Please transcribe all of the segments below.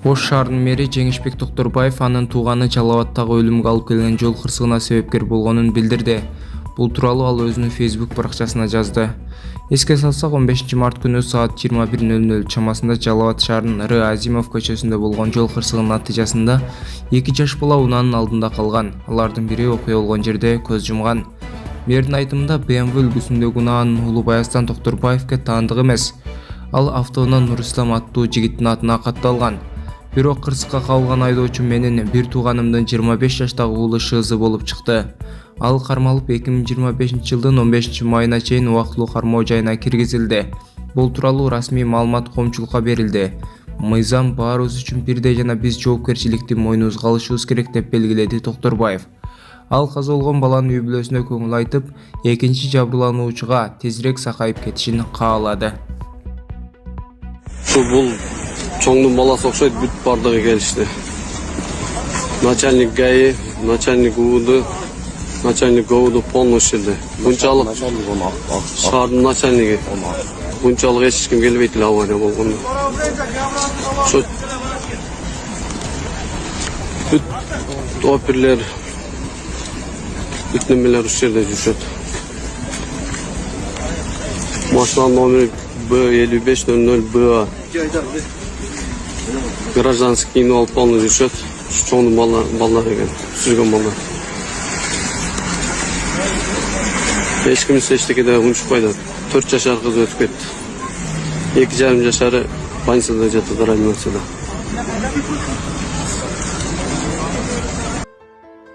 Ош шаарынын мэри Жеңишбек Токторбаев анын тууганы Жалал Абадтагы өлүмгө алып келген жол кырсыгына себепкер болгонун билдирди. Бул тууралуу ал өзүнүн Facebook баракчасына жазды. Эске салсак, 15 март күнү саат 21:00 чамасында Жалал Абад шаарынын Р. Азимов көчөсүндө болгон жол кырсыгынын натыйжасында 2 жаш бала унаанын алдында калган. Алардын бири окуя болгон жерде көз жумган. Мэрдин айтымында BMW үлгүсүндөгү унаанын уулу Баястан Токторбаевге таандык эмес. Ал автоунаа Нурислам аттуу жигиттин атына катталган. Бирок кырсыкка кабылган айдоочу менин бир тууганымдын 25 жаштагы уулу Шызы болуп чыкты. Ал кармалып 2025-жылдын 15-майына чейин убактылуу кармоо жайына киргизилди. Бул тууралуу расмий маалымат коомчулукка берилди. Мыйзам баарыбыз үчүн бирдей жана биз жоопкерчиликти мойнубузга алышыбыз керек деп белгиледи Токторбаев. Ал каза болгон баланын үй бүлөсүнө көңүл айтып, экинчи жабырлануучуга тезирээк сакайып кетишин каалады. Бул чоңдун баласы окшойт, бүт бардыгы келишти. Начальник ГАИ, начальник УУД, начальник ГОУД полный ушерде. Бунчалык шаардын начальниги. Бунчалык эч ким келбейт эле авария болгондо. Ошо бүт оперлер, бүт немелер ушерде жүрүшөт. Машинанын номери B5500BA. Гражданский кийинип алып полный жүрүшөт. Чоңдун балдар экен, сүзгөн балдар. Эч ким эчтекеде унчукпайт. 4 жашар кыз өтүп кетти. 2,5 жашары больницада жатат, реанимацияда.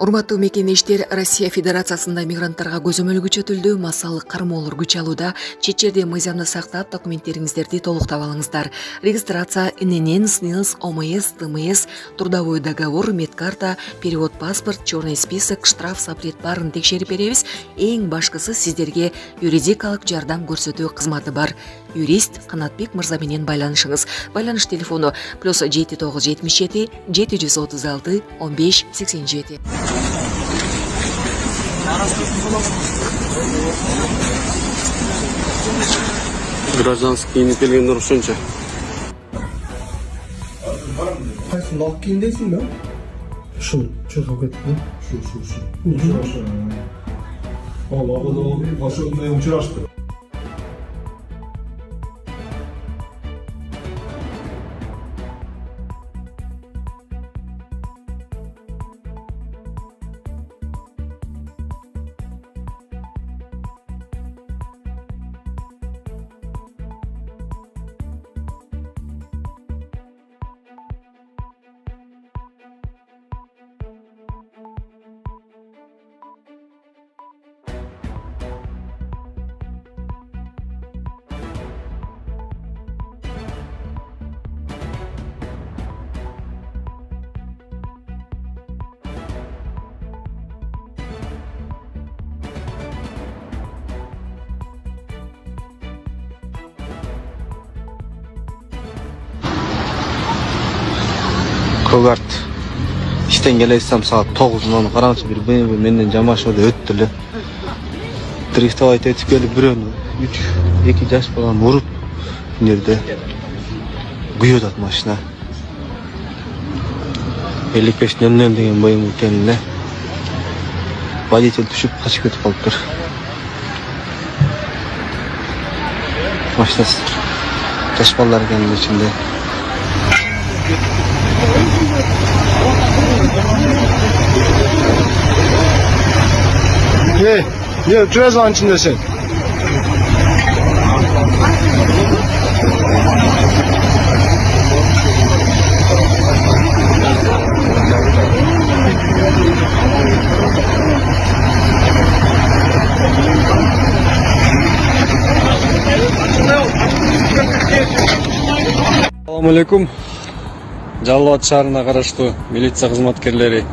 Урматтуу мекемештер, Россия Федерациясында мигранттарга көзөмөл күчөтүлдү, массалык кармоолор күч алууда. Чет жерде мыйзамды сактап, документтериңиздерди толуктап алыңыздар. Регистрация, ИНН, СНИЛС, ОМС, ТМС, трудовой договор, медкарта, перевод паспорт, черный список, штраф, запрет баарын текшерип беребиз. Эң башкысы сиздерге юридикалык жардам көрсөтүү кызматы бар. Юрист Канатбек мырза менен байланышыңыз. Байланыш телефону +7977 736 1587. Гражданский кийинип келгендер ошончо. Кайсысын алып кийин дейсиң да? Ушул чыгып кетти. Шу. Ал ошондой учурашты. Kogarт. İşten geleysem saat 9'dan karanlık bir BMW menden Jamaşo'da öttü эле. Drift'e etip gelip biröөнү 2 жаш баланы vurup nerede kuyuyordu maşına. 55:00 деген BMW ekeniyle водитель düşüp kaçıp ketip kalıptır. Maşinası жаш балдар экенин içinde. Ne cüzdan içindesin? Assalamu alaikum. Жалал Абад шаарына караштуу милиция кызматкерлери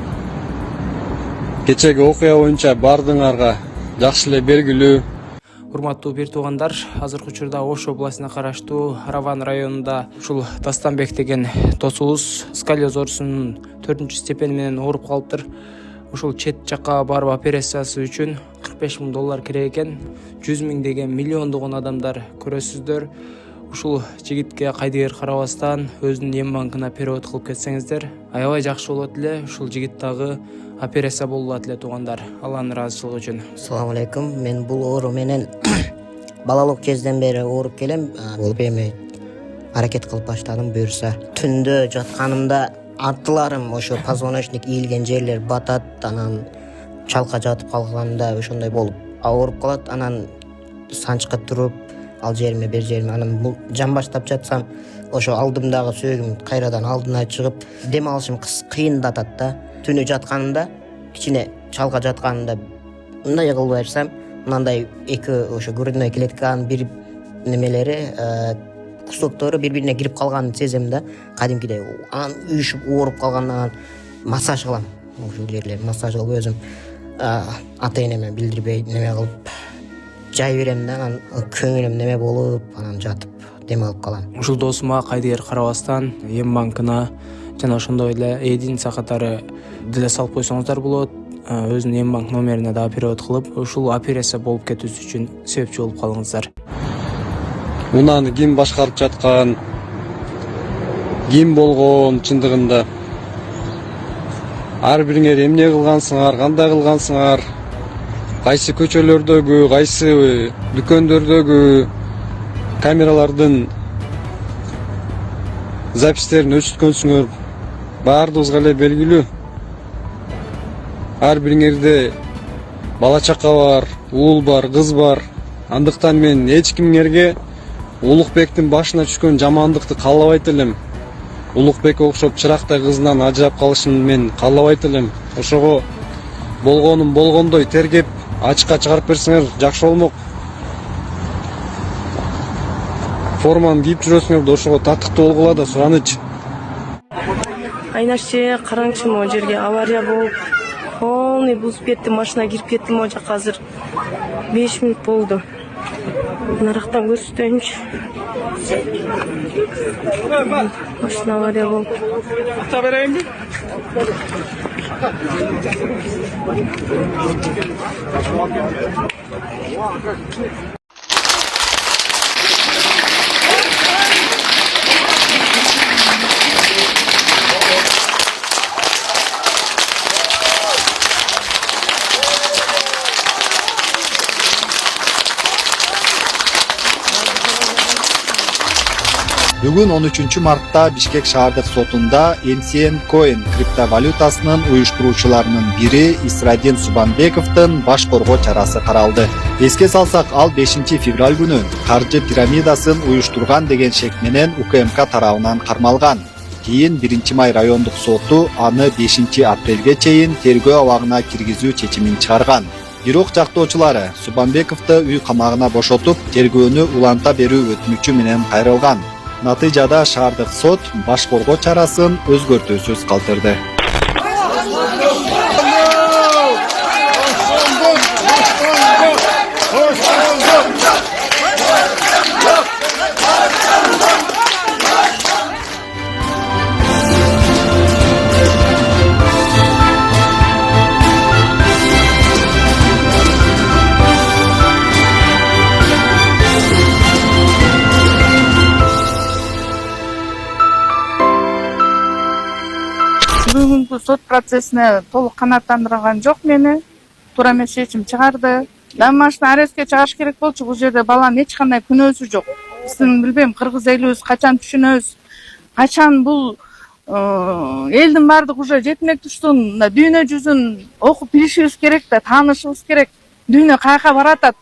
кечеги окуя боюнча бардыңарга жакшы эле белгилүү. Урматтуу бир туугандар, азыркы учурда Ош областына караштуу Раван районунда ушул Тастанбек деген досубуз сколиоз оорусунун 4-степени менен ооруп калыптыр. Ушул чет жакка барып операциясы үчүн $45,000 керек экен. 100,000 деген миллиондогон адамдар көрөсүздөр. ушул жигитке кайдыгер карабастан өзүнүн эм банкына перевод кылып кетсеңиздер аябай жакшы болот эле. Ушул жигит дагы операция боло алат эле туугандар, Алланын ыраазычылыгы үчүн. Assalamu alaikum. Men bul оору менен балалык кезден бери ооруп келем. Болуп эми аракет кылып баштадым буюрса. Түндө жатканымда артыларым ошо позвоночник ийилген жерлер батат, анан чалка жатып калганда ошондой болуп ооруп калат. Анан санчка туруп ал жериме бер жериме анан бул жан баштап жатсам ошо алдымдагы сөөгүм кайрадан алдына чыгып дем алышым кыйындатат да. Түнү жатканымда кичине чалка жатканымда мындай кылып берсем мындай эки ошо грудной клетканын бир немелери кусоктору бири-бирине кирип калганын сезем да, кадимкидей анан үйүшүп ооруп калгандан массаж кылам. Ошол жерлерди массаж кылып өзүм ата энеме билдирбей неме кылып жай берем да, анан көңүлүм неме болуп анан жатып дем алып калам. Ушул досума кайдыгер карабастан эм банкына жана ошондой эле единица катары деле салып койсоңуздар болот. Өзүнүн эм банк номерине дагы перевод кылып, ушул операция болуп кетүүсү үчүн себепчи болуп калыңыздар. Унаны ким башкарып жаткан, ким болгон чындыгында ар бириңер эмне кылгансыңар, кандай кылгансыңар, кайсы көчөлөрдөгү, кайсы дүкөндөрдөгү камералардын запистерин өчүткөнсүңөр баардыгыбызга эле белгилүү. Ар бириңерде бала чака бар, уул бар, кыз бар. Андыктан мен эч кимдерге Улукбектин башына түшкөн жамандыкты каалабайт элем. Улукбекке окшоп чырактай кызынан ажырап калышын мен каалабайт элем. Ошого болгонун болгондой тергеп, ачыкка чыгарып берсеңер жакшы болмок. Форманы кийип жүрөсүңөр да ошого татыктуу болгула да сураныч. Айнашчы караңчы могу жерге авария болуп, полный бузуп кетти, машина кирип кетти могу жака. Азыр 5 мүнөт болду. Нарактан көрсөтөйүнчү. Машина авария болуп. Акча берейинби? Бүгүн 13 мартта Бишкек шаардык сотунда MCN Coin криптовалютасынын уюштуруучуларынын бири Исрадин Субанбековдун баш коргоо чарасы каралды. Эске салсак, ал 5 февраль күнү каржы пирамидасын уюштурган деген шек менен УКМК тарабынан кармалган. Кийин 1-май райондук соту аны 5 апрелге чейин тергөө абагына киргизүү чечимин чыгарган. Бирок жактоочулары Субанбековду үй камагына бошотуп, тергөөнү уланта берүү өтүнүчү менен кайрылган. Натыйжада шаардык сот баш коргоо чарасын өзгөртүүсүз калтырды. Бүгүнкү сот процессине толук канааттандырган жок мени. Туура эмес чечим чыгарды. Машина арестке чыгарыш керек болчу. Бул жерде баланын эч кандай күнөөсү жок. Биздин билбейм кыргыз элибиз качан түшүнөбүз. Качан бул элдин баардыгы уже жетмек туштун дүйнө жүзүн окуп билишибиз керек да, таанышыбыз керек. Дүйнө каяка баратат.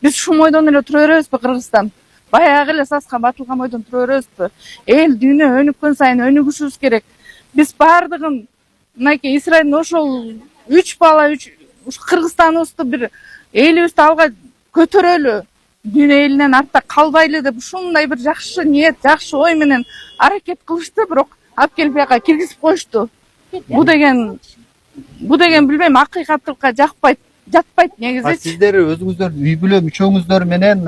Биз ушул мойдон эле тура беребизби Кыргызстан? Баягы эле саска батылган мойдон тура беребизби? Эл дүйнө өнүккөн сайын өнүгүшүбүз керек. Биз баардыгын мынакей Израилдин ошол 3 бала Кыргызстаныбызды бир элибизди алга көтөрөлү, дүйнө элинен артта калбайлы деп ушундай бир жакшы ниет, жакшы ой менен аракет кылышты, бирок алып келип бияка киргизип коюшту. Бу деген билбейм, акыйкаттыкка жатпайт негизи. Сиздер өзүңүздөр үй бүлө мүчөңүздөр менен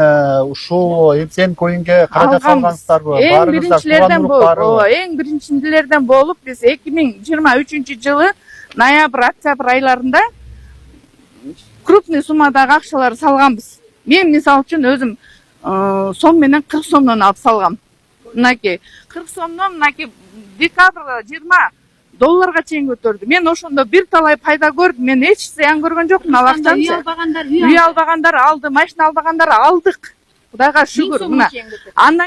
ушул MCN Coin'ге каражат алгансыздарбы? Эң биринчилерден болуп биз 2023 жылы ноябрь-октябрь айларында крупный суммадагы акчалар салганбыз. Мен мисалы үчүн өзүм сом менен 40 сомдон алып салгам. Мынакей 40 сомдон мынакей декабрда 20 долларга чейин көтөрдү. Мен ошондо бир талай пайда көрдүм. Мен эч зыян көргөн жокмун ал акчаны. Үй албагандар алды, машина албагандар алдык. Кудайга шүгүр. Мына андан